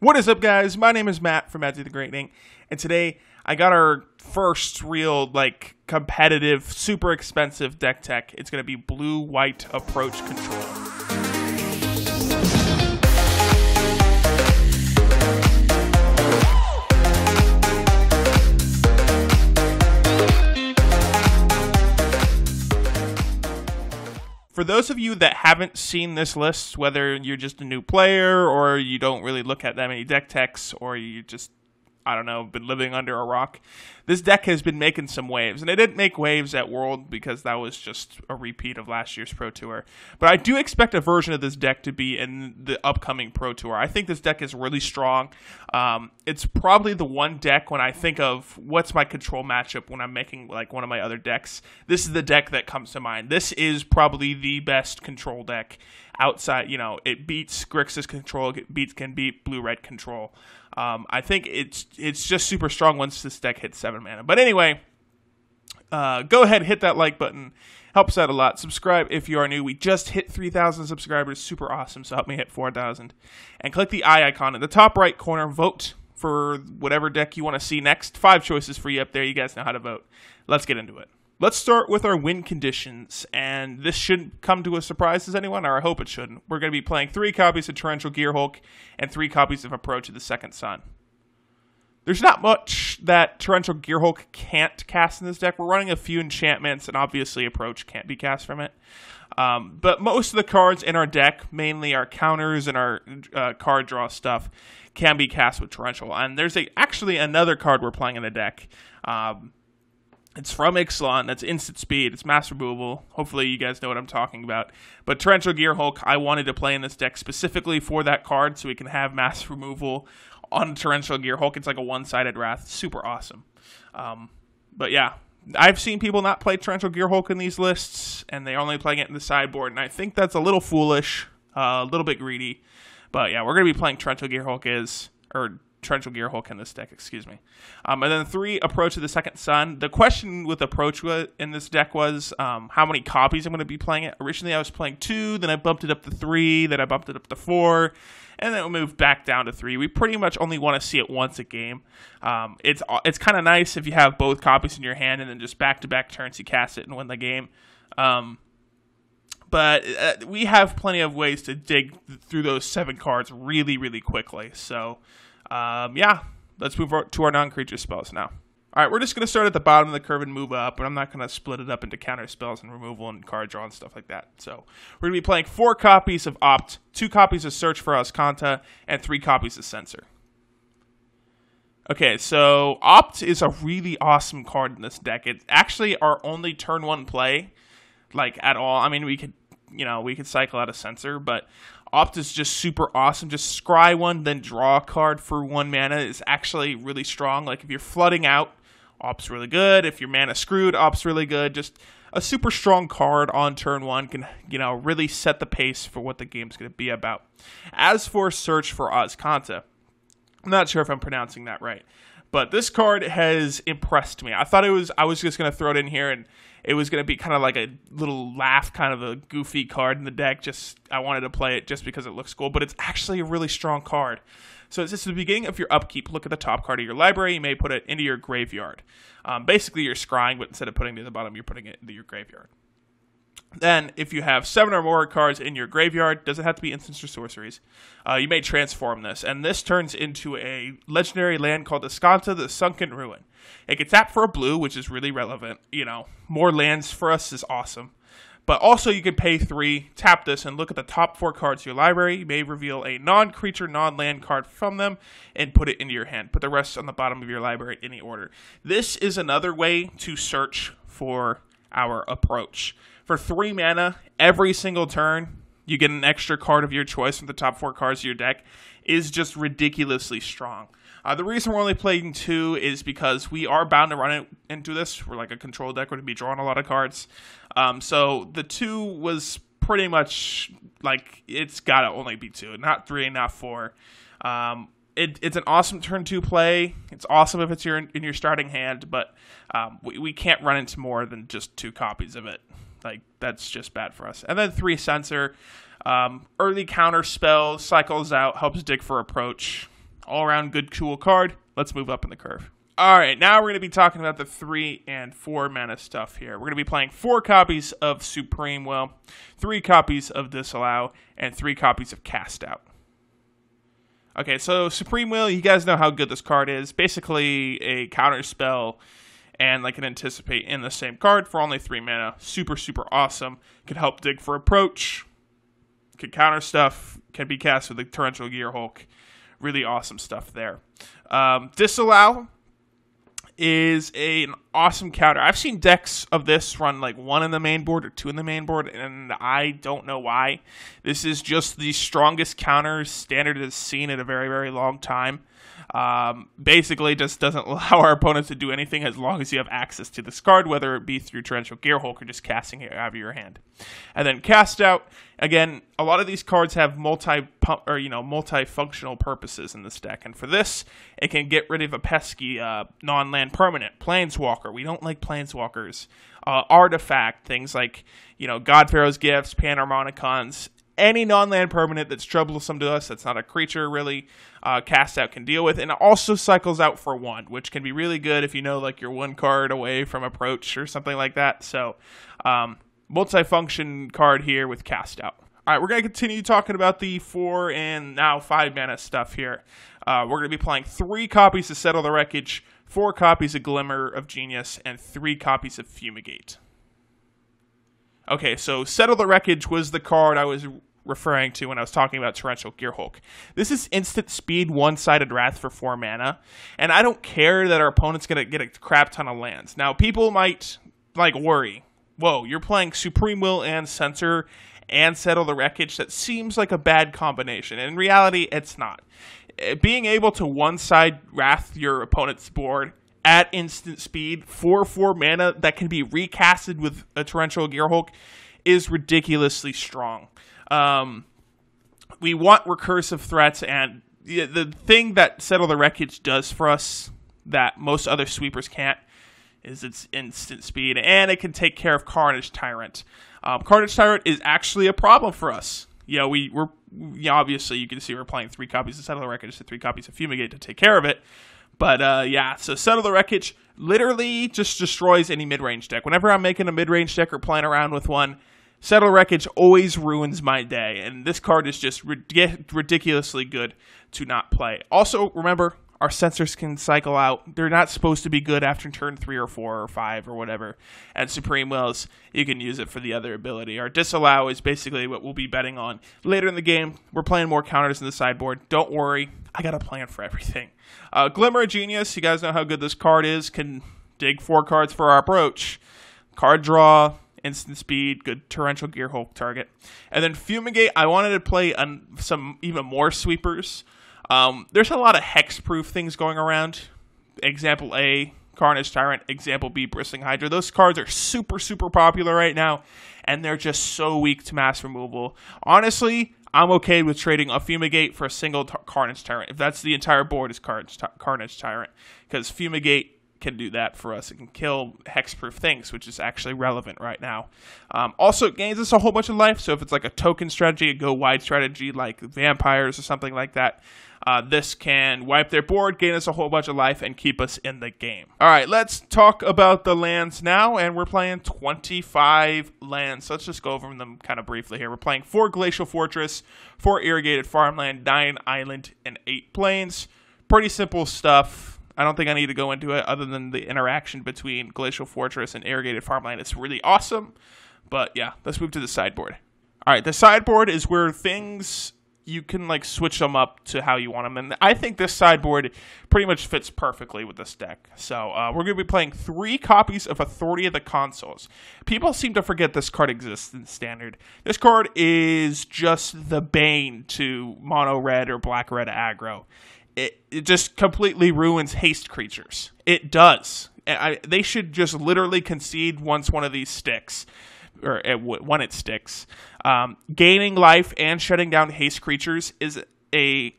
What is up, guys? My name is Matt from Budget-ize the Greatening, and today I got our first real, competitive, super expensive deck tech. It's going to be blue-white approach control. For those of you that haven't seen this list, whether you're just a new player or you don't really look at that many deck techs or you just, I don't know, been living under a rock, this deck has been making some waves. And it didn't make waves at World because that was just a repeat of last year's Pro Tour. But I do expect a version of this deck to be in the upcoming Pro Tour. I think this deck is really strong. It's probably the one deck when I think of what's my control matchup when I'm making one of my other decks. This is the deck that comes to mind. This is probably the best control deck outside. It beats Grixis control. It can beat blue-red control. I think it's just super strong once this deck hits 7 mana. But anyway, go ahead, hit that like button. Helps out a lot. Subscribe if you are new. We just hit 3,000 subscribers. Super awesome. So help me hit 4,000. And click the eye icon in the top right corner. Vote for whatever deck you want to see next. 5 choices for you up there. You guys know how to vote. Let's get into it. Let's start with our win conditions, and this shouldn't come to a surprise to anyone, or I hope it shouldn't. We're going to be playing 3 copies of Torrential Gearhulk and 3 copies of Approach of the Second Sun. There's not much that Torrential Gearhulk can't cast in this deck. We're running a few enchantments, and obviously Approach can't be cast from it. But most of the cards in our deck, mainly our counters and our card draw stuff, can be cast with Torrential. And there's actually another card we're playing in the deck. It's from Ixalan. That's instant speed. It's mass removal. Hopefully you guys know what I'm talking about. But Torrential Gearhulk, I wanted to play in this deck specifically for that card so we can have mass removal on Torrential Gearhulk. It's like a one-sided Wrath. Super awesome. But yeah, I've seen people not play Torrential Gearhulk in these lists, and they're only playing it in the sideboard, and I think that's a little foolish, a little bit greedy. But yeah, we're going to be playing Torrential Gearhulk in this deck, excuse me. And then 3, Approach of the Second Sun. The question with Approach in this deck was how many copies I'm going to be playing it. Originally I was playing 2, then I bumped it up to 3, then I bumped it up to 4, and then we moved back down to 3. We pretty much only want to see it once a game. It's kind of nice if you have both copies in your hand and then just back-to-back turns you cast it and win the game. But we have plenty of ways to dig through those 7 cards really, really quickly. So yeah, let's move to our non-creature spells now. All right, we're just going to start at the bottom of the curve and move up, but I'm not going to split it up into counter spells and removal and card draw and stuff like that. So we're going to be playing 4 copies of Opt, 2 copies of Search for Azcanta, and 3 copies of Censor. Okay, so Opt is a really awesome card in this deck. It's actually our only turn 1 play, at all. I mean, we could cycle out a Censor, but Opt is just super awesome. Just scry 1, then draw a card for 1 mana is actually really strong. If you're flooding out, Opt's really good. If your mana screwed, Opt's really good. Just a super strong card on turn 1 can, really set the pace for what the game's going to be about. As for Search for Azcanta, I'm not sure if I'm pronouncing that right, but this card has impressed me. I was just going to throw it in here and it was going to be kind of like a little laugh, kind of a goofy card in the deck. I wanted to play it just because it looks cool, but it's actually a really strong card. So it's just at the beginning of your upkeep, look at the top card of your library. You may put it into your graveyard. Basically, you're scrying, but instead of putting it at the bottom, you're putting it into your graveyard. Then, if you have 7 or more cards in your graveyard, doesn't have to be instants or sorceries, you may transform this. And this turns into a legendary land called Azcanta, the Sunken Ruin. It gets tapped for a blue, which is really relevant. More lands for us is awesome. But also, you can pay 3, tap this, and look at the top 4 cards of your library. You may reveal a non-creature, non-land card from them and put it into your hand. Put the rest on the bottom of your library in any order. This is another way to search for our Approach. For 3 mana, every single turn, you get an extra card of your choice from the top 4 cards of your deck is just ridiculously strong. The reason we're only playing 2 is because we are bound to run it into this. We're like a control deck. We're going to be drawing a lot of cards. So the 2 was pretty much it's got to only be 2, not 3, not 4. It's an awesome turn 2 play. It's awesome if it's in your starting hand, but we can't run into more than just 2 copies of it. That's just bad for us. And then 3, Censor. Early counter spell, cycles out, helps dig for Approach. all around good, cool card. Let's move up in the curve. All right, now we're going to be talking about the 3 and 4 mana stuff here. We're going to be playing 4 copies of Supreme Will, 3 copies of Disallow, and 3 copies of Cast Out. Okay, so Supreme Will, you guys know how good this card is. Basically a counter spell and like an Anticipate in the same card for only 3 mana. Super, super awesome. Can help dig for approach. Can counter stuff. Can be cast with the Torrential Gearhulk. Really awesome stuff there. Disallow is an awesome counter. I've seen decks of this run like 1 in the main board or 2 in the main board, and I don't know why. This is just the strongest counter Standard has seen in a very, very long time. Basically just doesn't allow our opponents to do anything as long as you have access to this card, whether it be through Torrential Gearhulk or just casting it out of your hand. And then Cast Out, again, a lot of these cards have multi-functional purposes in this deck, and for this, it can get rid of a pesky non-land permanent, Planeswalker. We don't like Planeswalkers. Artifact, things like God Pharaoh's Gifts, Panharmonicons. Any non-land permanent that's troublesome to us, that's not a creature really, Cast Out can deal with. And it also cycles out for 1, which can be really good if you know like you're 1 card away from approach or something like that. So, multi-function card here with Cast Out. All right, we're going to continue talking about the 4 and now 5 mana stuff here. We're going to be playing 3 copies to Settle the Wreckage, 4 copies of Glimmer of Genius, and 3 copies of Fumigate. Okay, so Settle the Wreckage was the card I was referring to when I was talking about Torrential Gearhulk. This is instant speed, one-sided wrath for 4 mana, and I don't care that our opponent's going to get a crap ton of lands. Now, people might worry, whoa, you're playing Supreme Will and Censor and Settle the Wreckage? That seems like a bad combination. In reality, it's not. Being able to one-side wrath your opponent's board at instant speed for 4 mana that can be recasted with a Torrential Gearhulk is ridiculously strong. We want recursive threats, and the thing that Settle the Wreckage does for us that most other sweepers can't is its instant speed, and it can take care of Carnage Tyrant. Carnage Tyrant is actually a problem for us. Obviously you can see we're playing 3 copies of Settle the Wreckage and 3 copies of Fumigate to take care of it. But so Settle the Wreckage literally just destroys any mid-range deck. Whenever I'm making a mid-range deck or playing around with one, Settle the Wreckage always ruins my day, and this card is just ridiculously good to not play. Also, remember, our Censors can cycle out. They're not supposed to be good after turn 3 or 4 or 5 or whatever. And Supreme Wills, you can use it for the other ability. Our Disallow is basically what we'll be betting on. Later in the game, we're playing more counters in the sideboard. Don't worry, I got a plan for everything. Glimmer of Genius, you guys know how good this card is. Can dig 4 cards for our approach. Card draw, instant speed, good Torrential Gearhulk target. And then Fumigate, I wanted to play some even more sweepers. There's a lot of hexproof things going around. Example A, Carnage Tyrant. Example B, Bristling Hydra. Those cards are super, super popular right now, and they're just so weak to mass removal. Honestly, I'm okay with trading a Fumigate for a single Carnage Tyrant. If that's the entire board is Carnage Tyrant, because Fumigate can do that for us. It can kill hexproof things, which is actually relevant right now. Also, it gains us a whole bunch of life, so if it's like a token strategy, a go-wide strategy like vampires or something like that, this can wipe their board, gain us a whole bunch of life, and keep us in the game. All right, let's talk about the lands now, and we're playing 25 lands. So let's just go over them kind of briefly here. We're playing 4 Glacial Fortress, 4 Irrigated Farmland, 9 Island, and 8 Plains. Pretty simple stuff. I don't think I need to go into it other than the interaction between Glacial Fortress and Irrigated Farmland. It's really awesome. But yeah, let's move to the sideboard. All right, the sideboard is where things, you can like switch them up to how you want them. And I think this sideboard pretty much fits perfectly with this deck. So we're going to be playing 3 copies of Authority of the Consuls. People seem to forget this card exists in Standard. This card is just the bane to mono-red or black-red aggro. It just completely ruins haste creatures. It does. They should just literally concede once one of these sticks, or when it sticks. Gaining life and shutting down haste creatures is a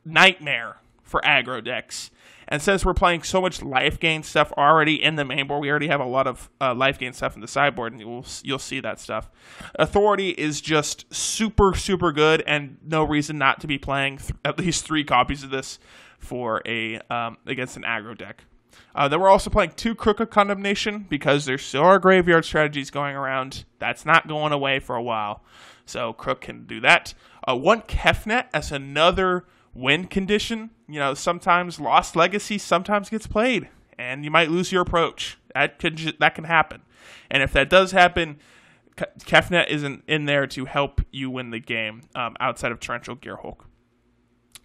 nightmare for aggro decks. And since we're playing so much life gain stuff already in the main board, we already have a lot of life gain stuff in the sideboard, and you'll see that stuff. Authority is just super, super good, and no reason not to be playing at least 3 copies of this for against an aggro deck. Then we're also playing 2 Crook of Condemnation because there still are graveyard strategies going around. That's not going away for a while, so Crook can do that. 1 Kefnet as another win condition. You know, sometimes Lost Legacy sometimes gets played, and you might lose your approach. That can happen. And if that does happen, Kefnet isn't in there to help you win the game outside of Torrential Gearhulk.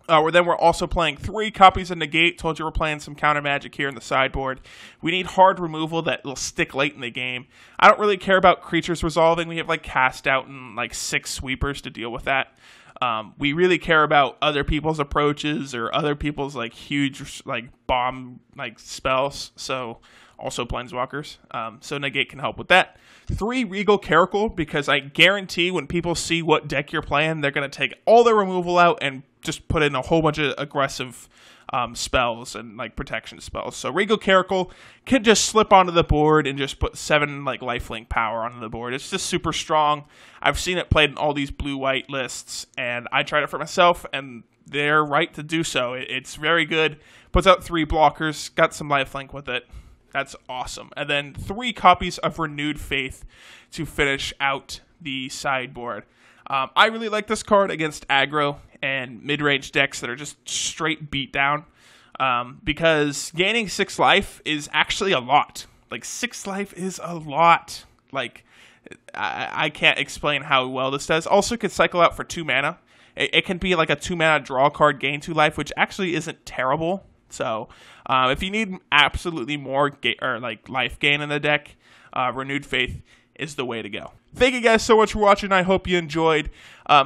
Then we're also playing 3 copies of Negate. Told you we're playing some counter magic here in the sideboard. We need hard removal that will stick late in the game. I don't really care about creatures resolving. We have like Cast Out and like 6 sweepers to deal with that. We really care about other people's approaches or other people's like huge like bomb like spells. So also planeswalkers. So Negate can help with that. 3 Regal Caracal, because I guarantee when people see what deck you're playing, they're going to take all their removal out and just put in a whole bunch of aggressive spells and like protection spells. So Regal Caracal can just slip onto the board and just put 7 like lifelink power onto the board. It's just super strong. I've seen it played in all these blue-white lists, and I tried it for myself, and they're right to do so. It's very good. Puts out 3 blockers, got some lifelink with it. That's awesome. And then 3 copies of Renewed Faith to finish out the sideboard. I really like this card against aggro and mid-range decks that are just straight beat down, because gaining 6 life is actually a lot. Like, 6 life is a lot. Like, I can't explain how well this does. Also, could cycle out for 2 mana. It can be like a 2 mana draw card, gain 2 life, which actually isn't terrible. So, if you need absolutely more life gain in the deck, Renewed Faith is the way to go. Thank you guys so much for watching. I hope you enjoyed.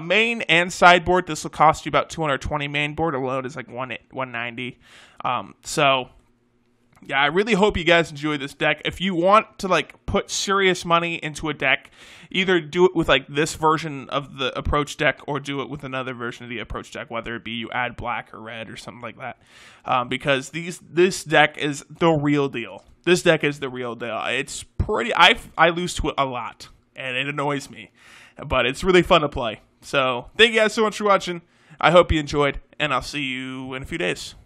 Main and sideboard, this will cost you about 220. Main board alone is like 190. So yeah, I really hope you guys enjoy this deck. If you want to like put serious money into a deck, either do it with like this version of the approach deck or do it with another version of the approach deck, whether it be you add black or red or something like that. Because this deck is the real deal. This deck is the real deal. It's pretty. I lose to it a lot, and it annoys me, but it's really fun to play. So thank you guys so much for watching. I hope you enjoyed, and I'll see you in a few days.